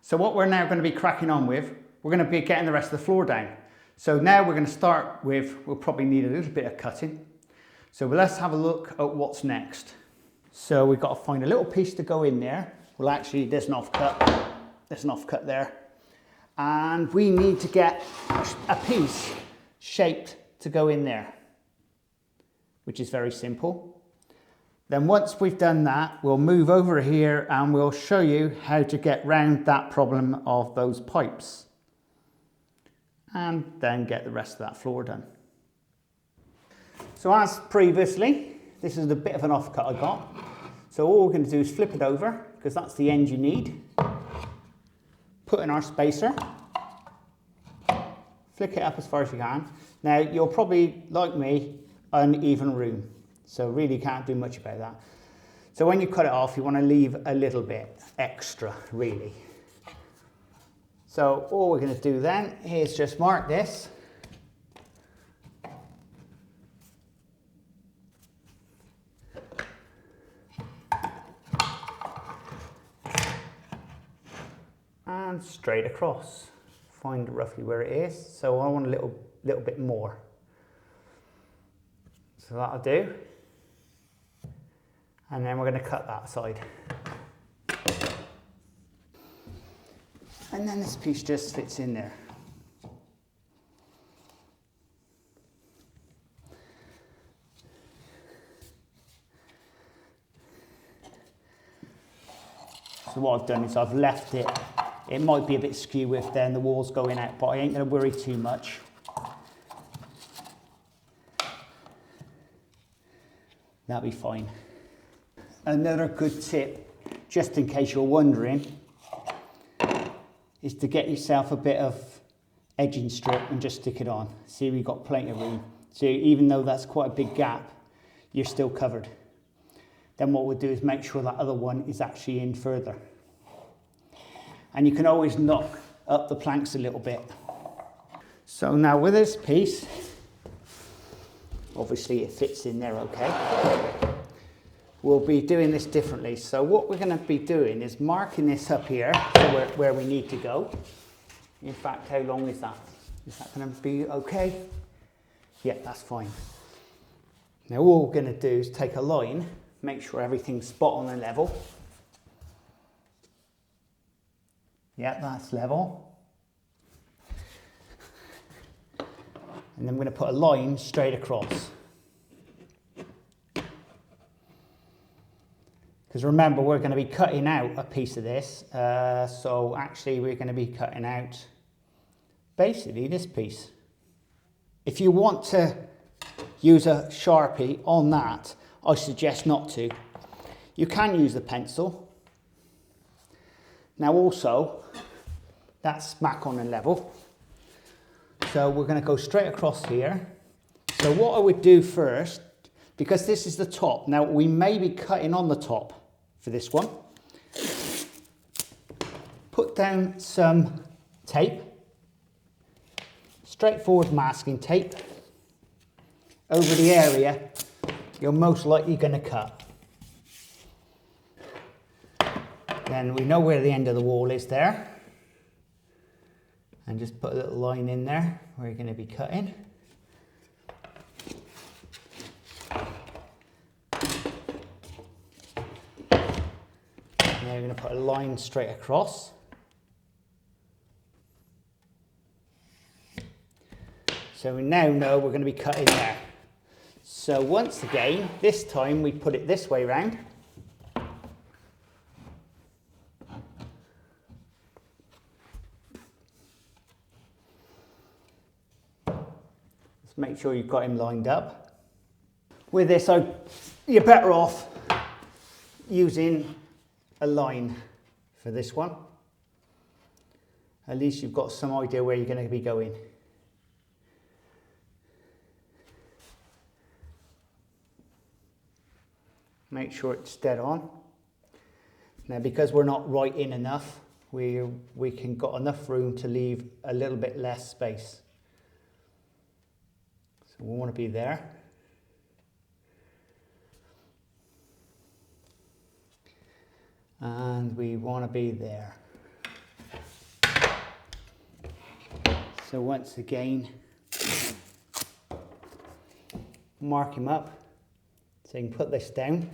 So what we're now going to be cracking on with, we're going to be getting the rest of the floor down. So now we're going to start with, we'll probably need a little bit of cutting. So let's have a look at what's next. So we've got to find a little piece to go in there. Well, actually, there's an offcut there. And we need to get a piece shaped to go in there, which is very simple. Then once we've done that, we'll move over here and we'll show you how to get round that problem of those pipes. And then get the rest of that floor done. So as previously, this is a bit of an offcut I got. So all we're going to do is flip it over, because that's the end you need. Put in our spacer. Flick it up as far as you can. Now you're probably, like me, uneven room. So really can't do much about that. So when you cut it off, you want to leave a little bit extra, really. So all we're going to do then is just mark this. And straight across. Find roughly where it is. So I want a little bit more. So that'll do. And then we're going to cut that side. And then this piece just fits in there. So what I've done is I've left it. It might be a bit skew with then the walls going out, but I ain't going to worry too much. That'll be fine. Another good tip, just in case you're wondering, is to get yourself a bit of edging strip and just stick it on. See, we've got plenty of room. So even though that's quite a big gap, you're still covered. Then what we'll do is make sure that other one is actually in further. And you can always knock up the planks a little bit. So now with this piece, obviously it fits in there okay. We'll be doing this differently. So what we're going to be doing is marking this up here to where we need to go. In fact, how long is that? Is that going to be okay? Yeah, that's fine. Now all we're going to do is take a line, make sure everything's spot on and level. Yeah, that's level. And then we're going to put a line straight across. Because remember, we're going to be cutting out a piece of this. So actually we're going to be cutting out basically this piece. If you want to use a Sharpie on that, I suggest not to. You can use a pencil. Now also, that's smack on and level. So we're going to go straight across here. So what I would do first, because this is the top, now we may be cutting on the top for this one. Put down some tape, straightforward masking tape, over the area you're most likely going to cut. Then we know where the end of the wall is there. And just put a little line in there where you're going to be cutting. Now you're going to put a line straight across. So we now know we're going to be cutting there. So once again, this time we put it this way round. Just make sure you've got him lined up. With this, you're better off using a line for this one. At least you've got some idea where you're going to be going. Make sure it's dead on. Now because we're not right in enough, we can got enough room to leave a little bit less space. So we want to be there. And we want to be there. So once again, mark him up so you can put this down.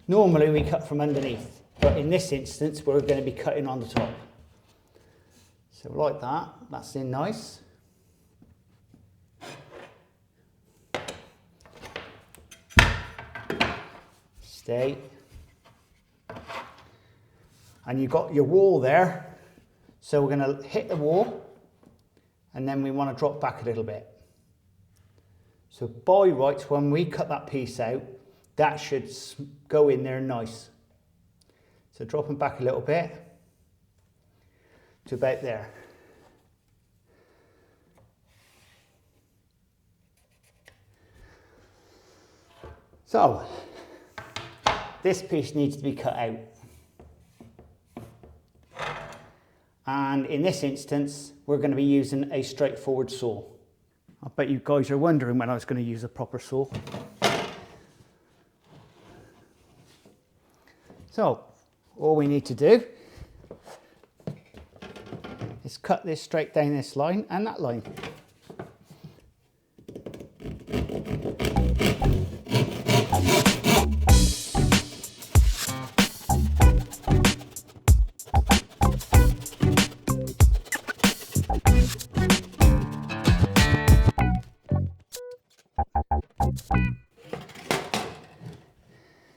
Normally we cut from underneath, but in this instance we're going to be cutting on the top. So like that, that's in nice. Stay. And you've got your wall there, so we're going to hit the wall and then we want to drop back a little bit. So by rights, when we cut that piece out, that should go in there nice. So dropping back a little bit to about there. So this piece needs to be cut out. And in this instance, we're going to be using a straightforward saw. I bet you guys are wondering when I was going to use a proper saw. So, all we need to do is cut this straight down this line and that line.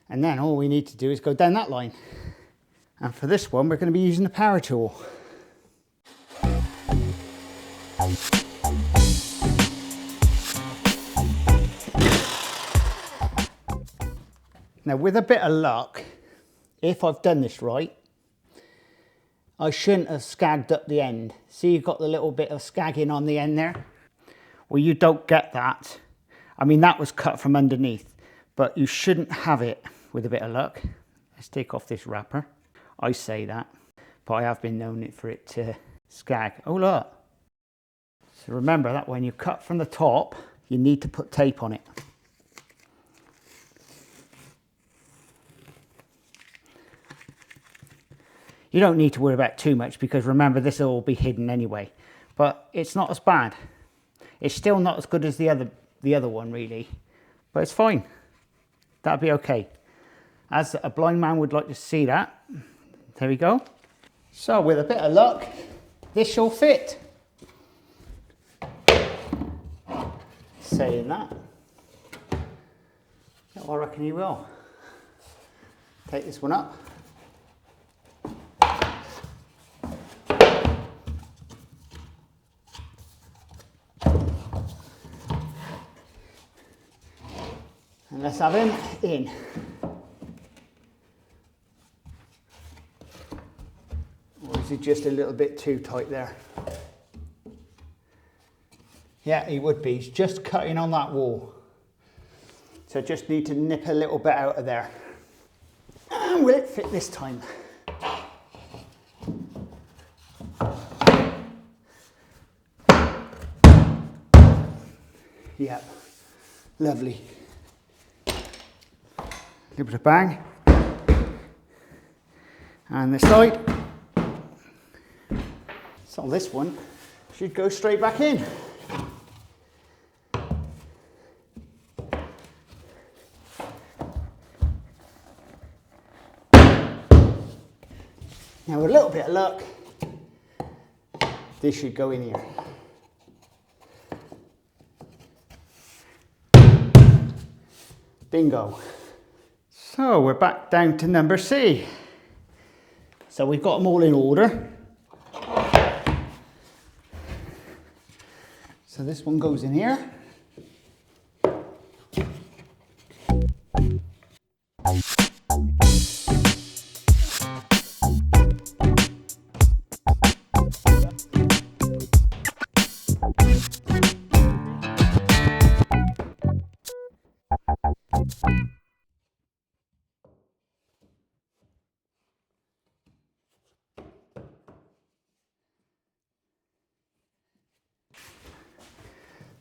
And then all we need to do is go down that line. And for this one, we're going to be using the power tool. Now with a bit of luck, if I've done this right, I shouldn't have scagged up the end. See, you've got the little bit of scagging on the end there? Well, you don't get that. I mean, that was cut from underneath, but you shouldn't have it with a bit of luck. Let's take off this wrapper. I say that, but I have been known for it to scag. Oh, look. So remember that when you cut from the top, you need to put tape on it. You don't need to worry about too much because remember, this will all be hidden anyway, but it's not as bad. It's still not as good as the other one really, but it's fine. That'll be okay. As a blind man would like to see that. There we go. So with a bit of luck, this shall fit. Saying that, I reckon he will. Take this one up. And let's have him in. Or is he just a little bit too tight there? Yeah, he would be. He's just cutting on that wall. So just need to nip a little bit out of there. And will it fit this time? Yep, lovely. Give it a bang. And this side. So this one should go straight back in. Now with a little bit of luck, this should go in here. Bingo. So we're back down to number C. So we've got them all in order. So this one goes in here.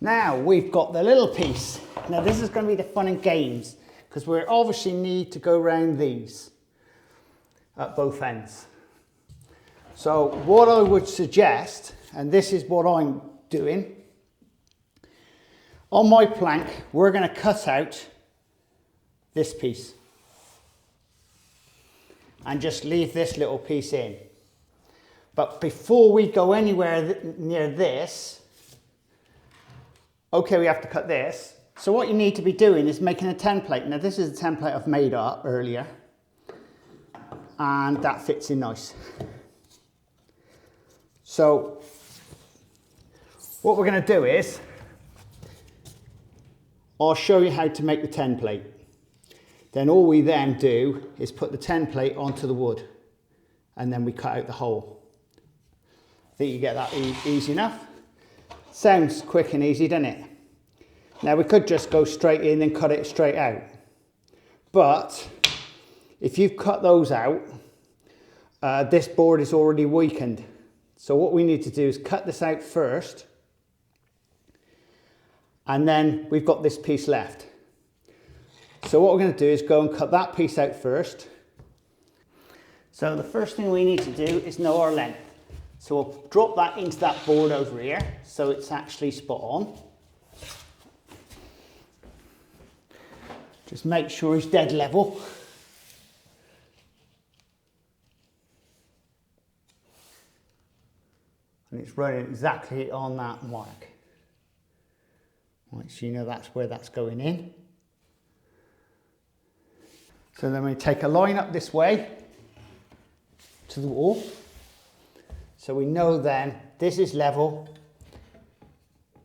Now we've got the little piece. Now this is going to be the fun and games because we obviously need to go around these at both ends. So what I would suggest, and this is what I'm doing, on my plank, we're going to cut out this piece and just leave this little piece in. But before we go anywhere near this, okay, we have to cut this. So what you need to be doing is making a template. Now this is a template I've made up earlier, and that fits in nice. So what we're going to do is, I'll show you how to make the template. Then all we then do is put the template onto the wood, and then we cut out the hole. I think you get that easy enough. Sounds quick and easy, doesn't it? Now we could just go straight in and cut it straight out. But if you've cut those out, this board is already weakened. So what we need to do is cut this out first, and then we've got this piece left. So what we're going to do is go and cut that piece out first. So the first thing we need to do is know our length. So we'll drop that into that board over here, so it's actually spot on. Just make sure it's dead level. And it's running exactly on that mark. Right, so you know that's where that's going in. So then we take a line up this way to the wall. So we know then this is level.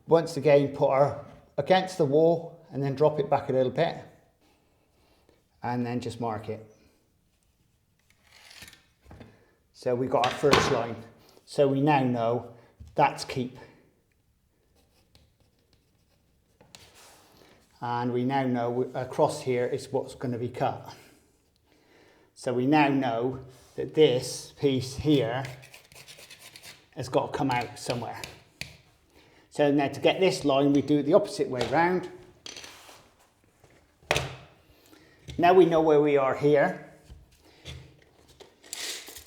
Once again, put her against the wall and then drop it back a little bit. And then just mark it. So we got our first line. So we now know that's keep. And we now know across here is what's going to be cut. So we now know that this piece here has got to come out somewhere. So now to get this line, we do it the opposite way round. Now we know where we are here.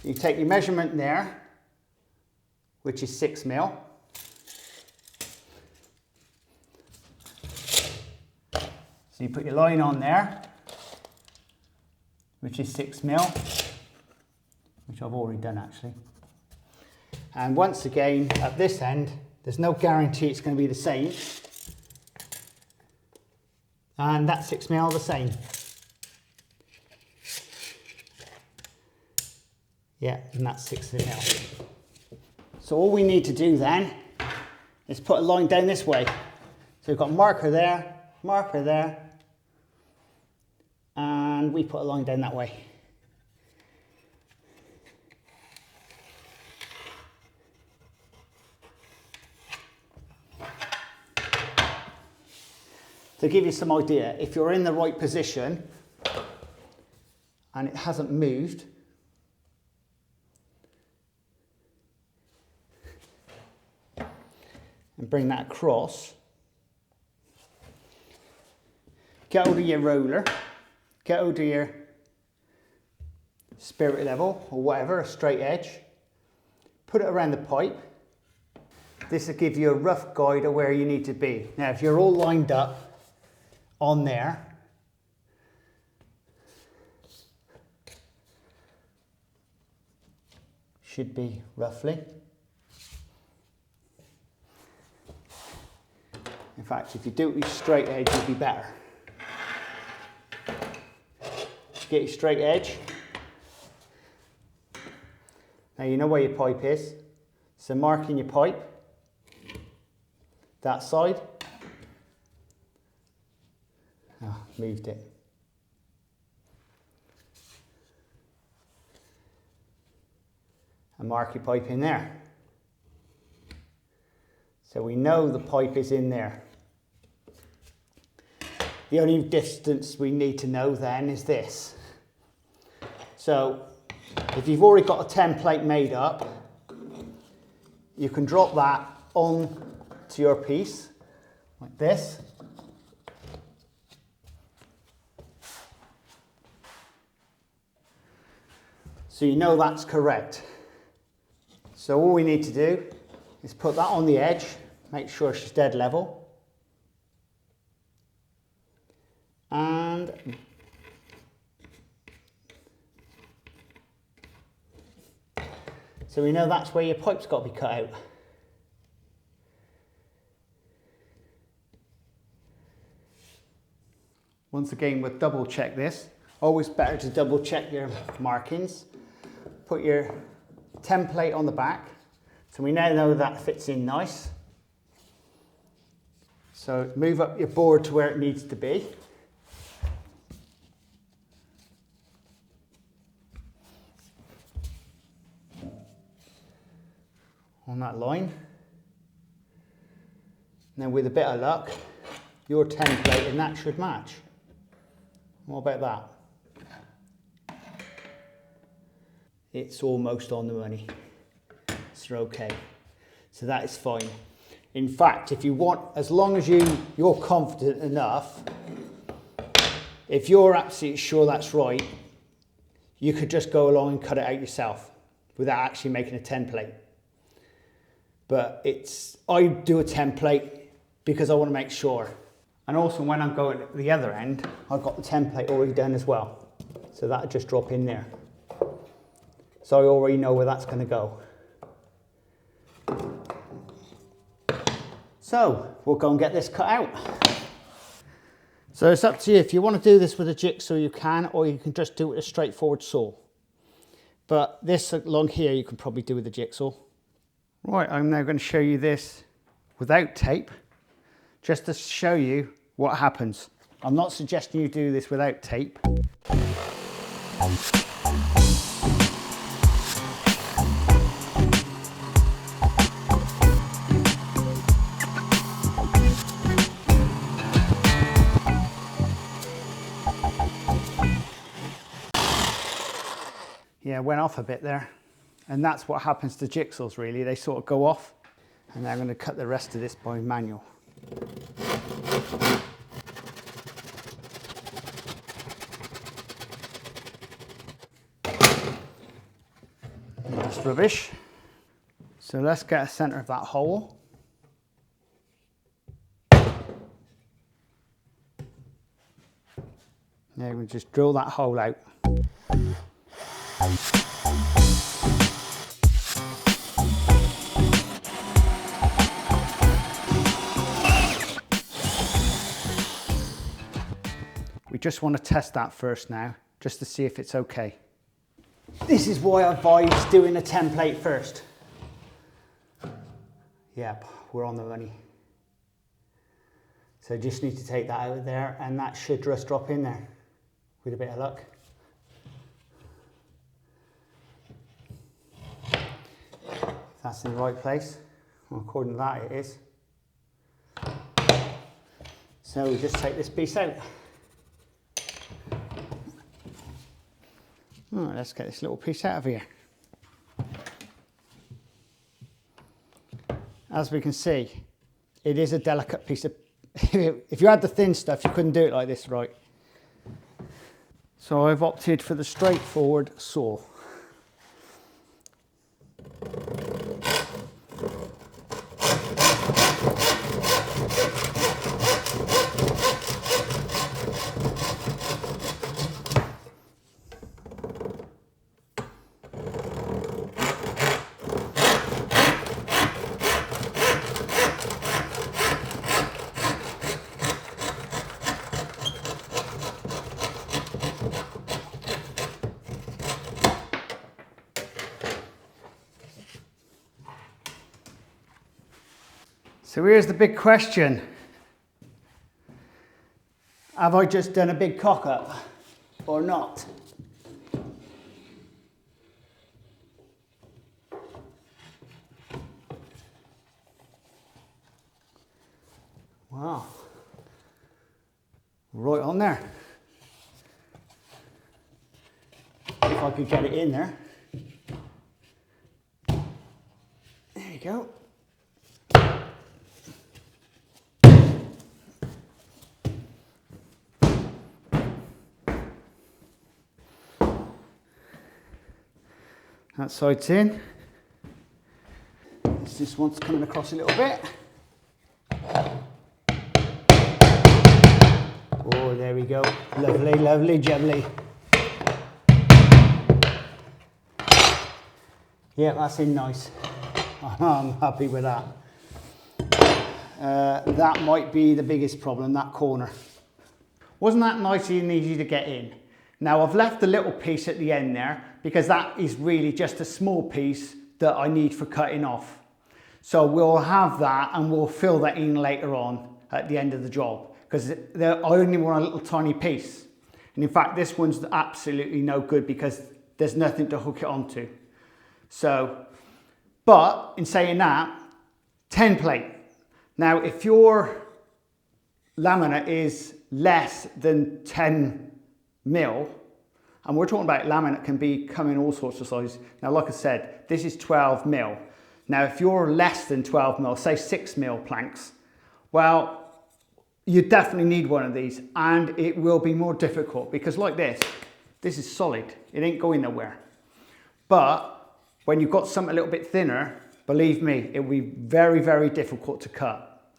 You take your measurement there, which is 6 mil. So you put your line on there, which is 6 mil, which I've already done actually. And once again, at this end, there's no guarantee it's going to be the same. And that 6 mil the same. Yeah, and that's 6 mil. So all we need to do then is put a line down this way. So we've got marker there, and we put a line down that way. To give you some idea, if you're in the right position and it hasn't moved, and bring that across, get hold of your roller, get hold of your spirit level or whatever, a straight edge, put it around the pipe. This will give you a rough guide of where you need to be. Now if you're all lined up on there, should be roughly. In fact, if you do it with straight edge, it'll be better. Get your straight edge. Now you know where your pipe is. So marking your pipe, that side. Oh, moved it. And mark your pipe in there. So we know the pipe is in there. The only distance we need to know then is this. So if you've already got a template made up, you can drop that on to your piece like this. So you know that's correct. So all we need to do is put that on the edge, make sure she's dead level. And so we know that's where your pipe's got to be cut out. Once again, we'll double check this. Always better to double check your markings. Put your template on the back. So we now know that fits in nice. So move up your board to where it needs to be. On that line. Now with a bit of luck, your template and that should match. What about that? It's almost on the money. So okay. So that is fine. In fact, if you want, as long as you're confident enough, if you're absolutely sure that's right, you could just go along and cut it out yourself without actually making a template. But I do a template because I want to make sure. And also when I'm going at the other end, I've got the template already done as well. So that'll just drop in there. So I already know where that's going to go. So we'll go and get this cut out. So it's up to you. If you want to do this with a jigsaw, you can, or you can just do it with a straightforward saw. But this along here, you can probably do with a jigsaw. Right, I'm now going to show you this without tape, just to show you what happens. I'm not suggesting you do this without tape. Yeah, went off a bit there. And that's what happens to jigsaws really. They sort of go off. And now I'm going to cut the rest of this by manual. That's rubbish. So let's get a centre of that hole. Now we just drill that hole out. We just want to test that first now, just to see if it's okay. This is why I advise doing a template first. Yep, we're on the money. So just need to take that out of there and that should just drop in there with a bit of luck. If that's in the right place, well, according to that it is. So we just take this piece out. Right, let's get this little piece out of here. As we can see, it is a delicate piece of... If you had the thin stuff, you couldn't do it like this, right? So I've opted for the straightforward saw. So here's the big question. Have I just done a big cock up or not? Wow. Right on there. If I could get it in there. There you go. That side's in. this one's coming across a little bit. Oh, there we go. Lovely, lovely, jubbly. Yeah, that's in nice. I'm happy with that. That might be the biggest problem, that corner. Wasn't that nice and easy to get in? Now I've left a little piece at the end there because that is really just a small piece that I need for cutting off. So we'll have that and we'll fill that in later on at the end of the job because I only want a little tiny piece. And in fact, this one's absolutely no good because there's nothing to hook it onto. So, but in saying that, 10 plate. Now, if your laminate is less than 10 mil, and we're talking about laminate can be come in all sorts of sizes. Now, like I said, this is 12 mil. Now, if you're less than 12 mil, say 6 mil planks, well, you definitely need one of these, and it will be more difficult because like this is solid. It ain't going nowhere. But when you've got something a little bit thinner, believe me, it will be very, very difficult to cut.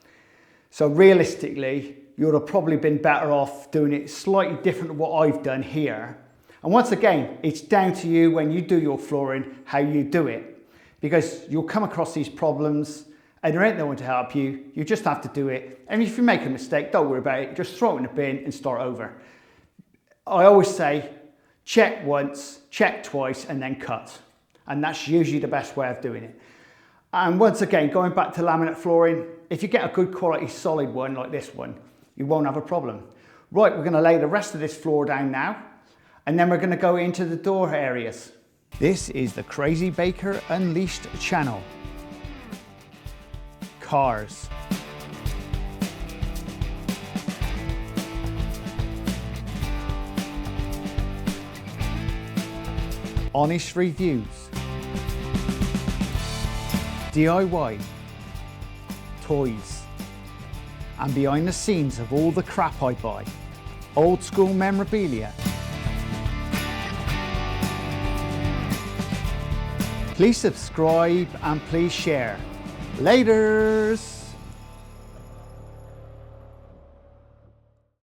So realistically, you would have probably been better off doing it slightly different to what I've done here. And once again, it's down to you when you do your flooring, how you do it. Because you'll come across these problems and there ain't no one to help you. You just have to do it. And if you make a mistake, don't worry about it. Just throw it in the bin and start over. I always say, check once, check twice, and then cut. And that's usually the best way of doing it. And once again, going back to laminate flooring, if you get a good quality solid one like this one, you won't have a problem. Right, we're going to lay the rest of this floor down now, and then we're going to go into the door areas. This is the Crazy Baker Unleashed channel. Cars. Honest reviews. DIY, toys, and behind the scenes of all the crap I buy, old school memorabilia. Please subscribe and please share. Laters!